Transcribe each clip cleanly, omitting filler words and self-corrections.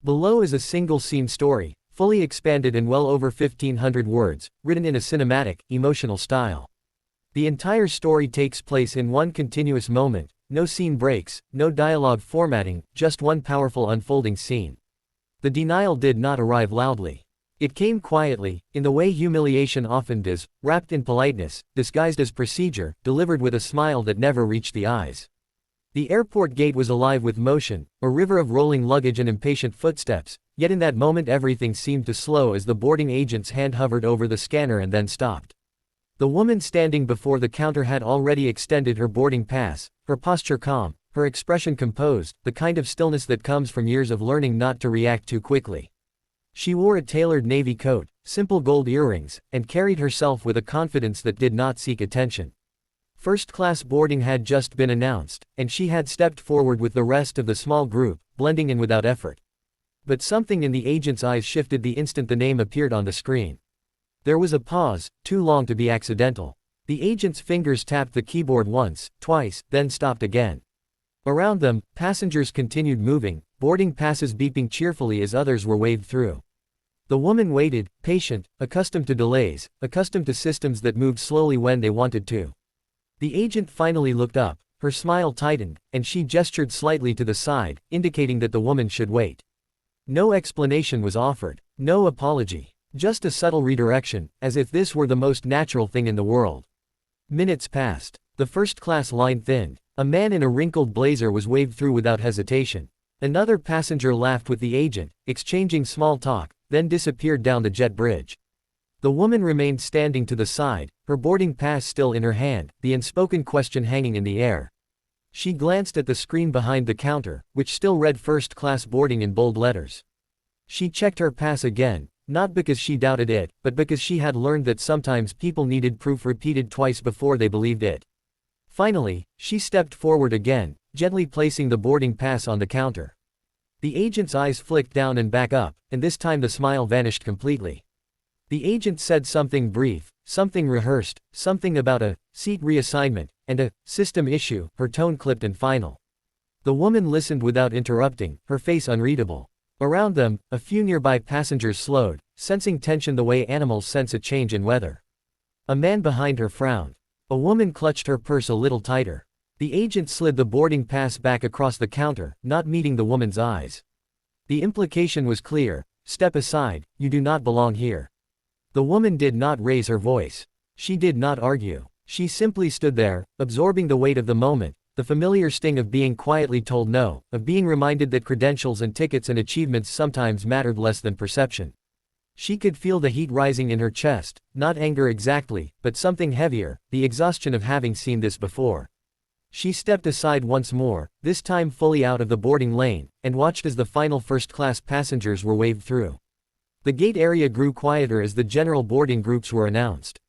Below is a single-scene story, fully expanded in well over 1,500 words, written in a cinematic, emotional style. The entire story takes place in one continuous moment, no scene breaks, no dialogue formatting, just one powerful unfolding scene. The denial did not arrive loudly. It came quietly, in the way humiliation often does, wrapped in politeness, disguised as procedure, delivered with a smile that never reached the eyes. The airport gate was alive with motion, a river of rolling luggage and impatient footsteps, yet in that moment everything seemed to slow as the boarding agent's hand hovered over the scanner and then stopped. The woman standing before the counter had already extended her boarding pass, her posture calm, her expression composed, the kind of stillness that comes from years of learning not to react too quickly. She wore a tailored navy coat, simple gold earrings, and carried herself with a confidence that did not seek attention. First-class boarding had just been announced, and she had stepped forward with the rest of the small group, blending in without effort. But something in the agent's eyes shifted the instant the name appeared on the screen. There was a pause, too long to be accidental. The agent's fingers tapped the keyboard once, twice, then stopped again. Around them, passengers continued moving, boarding passes beeping cheerfully as others were waved through. The woman waited, patient, accustomed to delays, accustomed to systems that moved slowly when they wanted to. The agent finally looked up, her smile tightened, and she gestured slightly to the side, indicating that the woman should wait. No explanation was offered, no apology, just a subtle redirection, as if this were the most natural thing in the world. Minutes passed. The first-class line thinned. A man in a wrinkled blazer was waved through without hesitation. Another passenger laughed with the agent, exchanging small talk, then disappeared down the jet bridge. The woman remained standing to the side, her boarding pass still in her hand, the unspoken question hanging in the air. She glanced at the screen behind the counter, which still read first-class boarding in bold letters. She checked her pass again, not because she doubted it, but because she had learned that sometimes people needed proof repeated twice before they believed it. Finally, she stepped forward again, gently placing the boarding pass on the counter. The agent's eyes flicked down and back up, and this time the smile vanished completely. The agent said something brief, something rehearsed, something about a seat reassignment, and a system issue, her tone clipped and final. The woman listened without interrupting, her face unreadable. Around them, a few nearby passengers slowed, sensing tension the way animals sense a change in weather. A man behind her frowned. A woman clutched her purse a little tighter. The agent slid the boarding pass back across the counter, not meeting the woman's eyes. The implication was clear: step aside, you do not belong here. The woman did not raise her voice. She did not argue. She simply stood there, absorbing the weight of the moment, the familiar sting of being quietly told no, of being reminded that credentials and tickets and achievements sometimes mattered less than perception. She could feel the heat rising in her chest, not anger exactly, but something heavier, the exhaustion of having seen this before. She stepped aside once more, this time fully out of the boarding lane, and watched as the final first-class passengers were waved through. The gate area grew quieter as the general boarding groups were announced.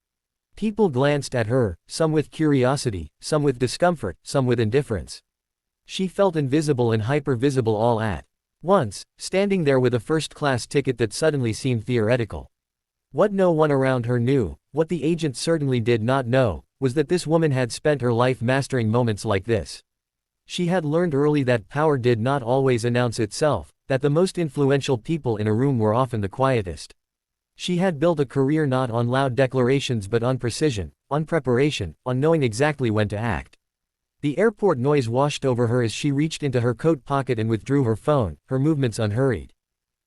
People glanced at her, some with curiosity, some with discomfort, some with indifference. She felt invisible and hyper-visible all at once, standing there with a first-class ticket that suddenly seemed theoretical. What no one around her knew, what the agent certainly did not know, was that this woman had spent her life mastering moments like this. She had learned early that power did not always announce itself, that the most influential people in a room were often the quietest. She had built a career not on loud declarations but on precision, on preparation, on knowing exactly when to act. The airport noise washed over her as she reached into her coat pocket and withdrew her phone, her movements unhurried.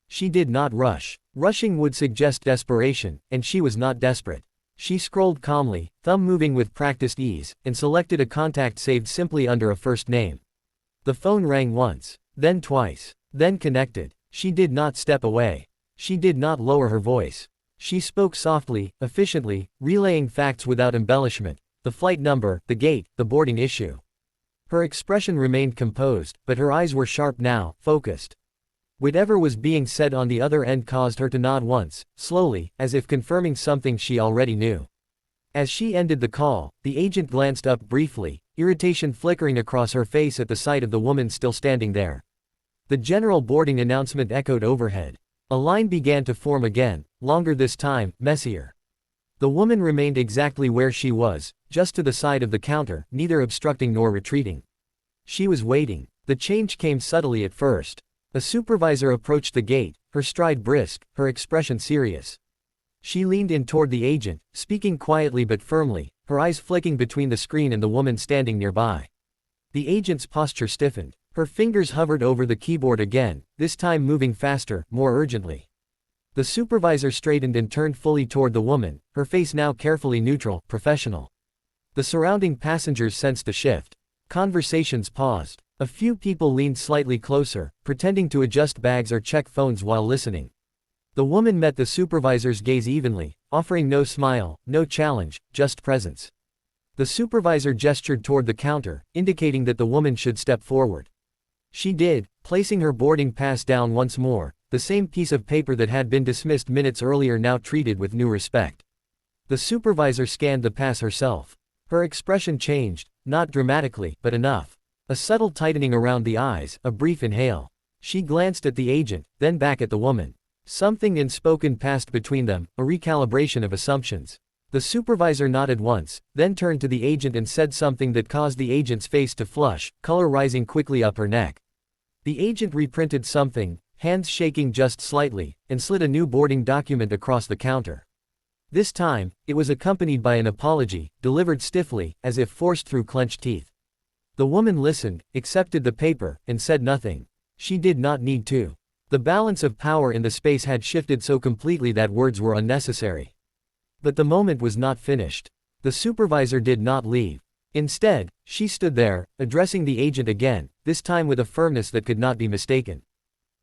She did not rush. Rushing would suggest desperation, and she was not desperate. She scrolled calmly, thumb moving with practiced ease, and selected a contact saved simply under a first name. The phone rang once, then twice, then connected. She did not step away. She did not lower her voice. She spoke softly, efficiently, relaying facts without embellishment: the flight number, the gate, the boarding issue. Her expression remained composed, but her eyes were sharp now, focused. Whatever was being said on the other end caused her to nod once, slowly, as if confirming something she already knew. As she ended the call, the agent glanced up briefly, irritation flickering across her face at the sight of the woman still standing there. The general boarding announcement echoed overhead. A line began to form again, longer this time, messier. The woman remained exactly where she was, just to the side of the counter, neither obstructing nor retreating. She was waiting. The change came subtly at first. A supervisor approached the gate, her stride brisk, her expression serious. She leaned in toward the agent, speaking quietly but firmly, her eyes flicking between the screen and the woman standing nearby. The agent's posture stiffened. Her fingers hovered over the keyboard again, this time moving faster, more urgently. The supervisor straightened and turned fully toward the woman, her face now carefully neutral, professional. The surrounding passengers sensed a shift. Conversations paused. A few people leaned slightly closer, pretending to adjust bags or check phones while listening. The woman met the supervisor's gaze evenly, offering no smile, no challenge, just presence. The supervisor gestured toward the counter, indicating that the woman should step forward. She did, placing her boarding pass down once more, the same piece of paper that had been dismissed minutes earlier now treated with new respect. The supervisor scanned the pass herself. Her expression changed, not dramatically, but enough. A subtle tightening around the eyes, a brief inhale. She glanced at the agent, then back at the woman. Something unspoken passed between them, a recalibration of assumptions. The supervisor nodded once, then turned to the agent and said something that caused the agent's face to flush, color rising quickly up her neck. The agent reprinted something, hands shaking just slightly, and slid a new boarding document across the counter. This time, it was accompanied by an apology, delivered stiffly, as if forced through clenched teeth. The woman listened, accepted the paper, and said nothing. She did not need to. The balance of power in the space had shifted so completely that words were unnecessary. But the moment was not finished. The supervisor did not leave. Instead, she stood there, addressing the agent again, this time with a firmness that could not be mistaken.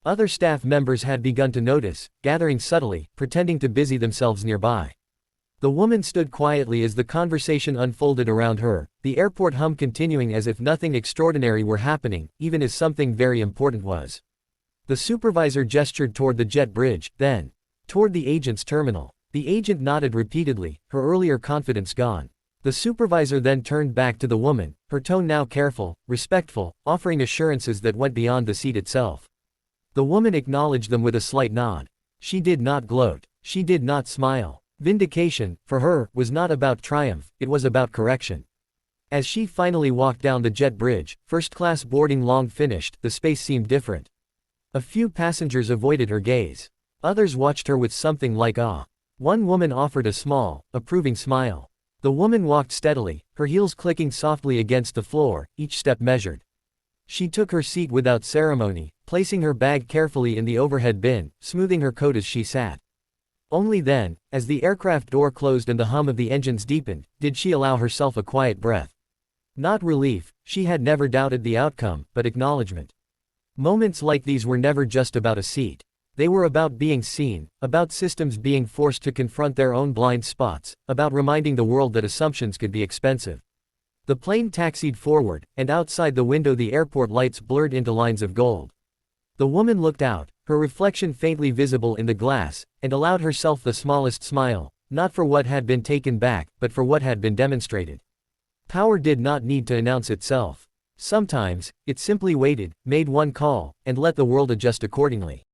Other staff members had begun to notice, gathering subtly, pretending to busy themselves nearby. The woman stood quietly as the conversation unfolded around her, the airport hum continuing as if nothing extraordinary were happening, even as something very important was. The supervisor gestured toward the jet bridge, then toward the agent's terminal. The agent nodded repeatedly, her earlier confidence gone. The supervisor then turned back to the woman, her tone now careful, respectful, offering assurances that went beyond the seat itself. The woman acknowledged them with a slight nod. She did not gloat. She did not smile. Vindication, for her, was not about triumph, it was about correction. As she finally walked down the jet bridge, first-class boarding long finished, the space seemed different. A few passengers avoided her gaze. Others watched her with something like awe. One woman offered a small, approving smile. The woman walked steadily, her heels clicking softly against the floor, each step measured. She took her seat without ceremony, placing her bag carefully in the overhead bin, smoothing her coat as she sat. Only then, as the aircraft door closed and the hum of the engines deepened, did she allow herself a quiet breath. Not relief, she had never doubted the outcome, but acknowledgement. Moments like these were never just about a seat. They were about being seen, about systems being forced to confront their own blind spots, about reminding the world that assumptions could be expensive. The plane taxied forward, and outside the window the airport lights blurred into lines of gold. The woman looked out, her reflection faintly visible in the glass, and allowed herself the smallest smile, not for what had been taken back, but for what had been demonstrated. Power did not need to announce itself. Sometimes, it simply waited, made one call, and let the world adjust accordingly.